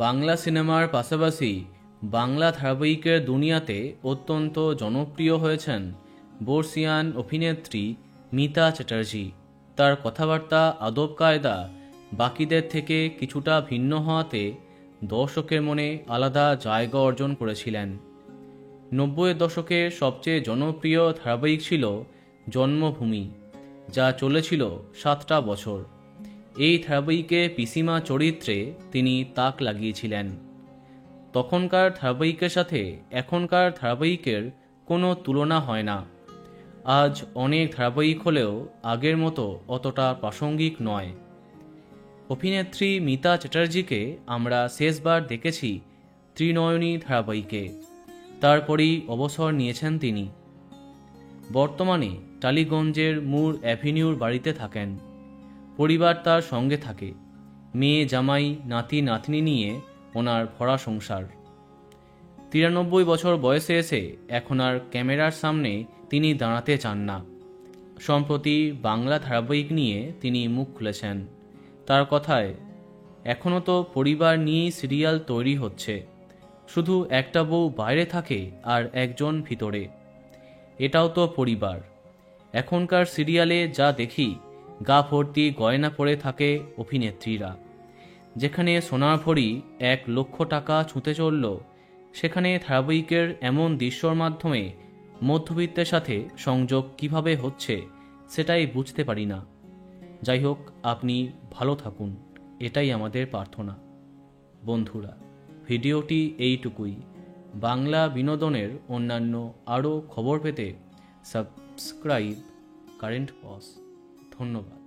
বাংলা সিনেমার পাশাপাশি বাংলা ধারাবাহিকের দুনিয়াতে অত্যন্ত জনপ্রিয় হয়েছেন বর্ষিয়ান অভিনেত্রী মিতা চ্যাটার্জি। তার কথাবার্তা আদব কায়দা বাকিদের থেকে কিছুটা ভিন্ন হওয়াতে দর্শকের মনে আলাদা জায়গা অর্জন করেছিলেন। 90-এর দশকের সবচেয়ে জনপ্রিয় ধারাবাহিক ছিল জন্মভূমি, যা চলেছিল 7টা বছর। এই ধারাবাহিকে পিসিমা চরিত্রে তিনি তাক লাগিয়েছিলেন। তখনকার ধারাবাহিকের সাথে এখনকার ধারাবাহিকের কোনো তুলনা হয় না। আজ অনেক ধারাবাহিক হলেও আগের মতো অতটা প্রাসঙ্গিক নয়। অভিনেত্রী মিতা চ্যাটার্জিকে আমরা শেষবার দেখেছি ত্রিনয়নী ধারাবাহিকে, তারপরই অবসর নিয়েছেন তিনি। বর্তমানে টালিগঞ্জের মূর অ্যাভিনিউর বাড়িতে থাকেন। পরিবার তার সঙ্গে থাকে। মেয়ে জামাই নাতি নাতনি নিয়ে ওনার ভরা সংসার। 93 বছর বয়সে এসে এখন আর ক্যামেরার সামনে তিনি দাঁড়াতে চান না। সম্প্রতি বাংলা ধারাবাহিক নিয়ে তিনি মুখ খুলেছেন। তার কথায়, এখনও তো পরিবার নিয়েই সিরিয়াল তৈরি হচ্ছে, শুধু একটা বউ বাইরে থাকে আর একজন ভিতরে, এটাও তো পরিবার। এখনকার সিরিয়ালে যা দেখি, গা ভর্তি গয়না পরে থাকে অভিনেত্রীরা। যেখানে সোনার ভরি 1 লক্ষ টাকা ছুঁতে চলল, সেখানে ধারাবাহিকের এমন দৃশ্যর মাধ্যমে মধ্যবিত্তের সাথে সংযোগ কিভাবে হচ্ছে সেটাই বুঝতে পারি না। যাই হোক, আপনি ভালো থাকুন, এটাই আমাদের প্রার্থনা। বন্ধুরা, ভিডিওটি এইটুকুই। বাংলা বিনোদনের অন্যান্য আরও খবর পেতে সাবস্ক্রাইব কারেন্ট পজ। ধন্যবাদ।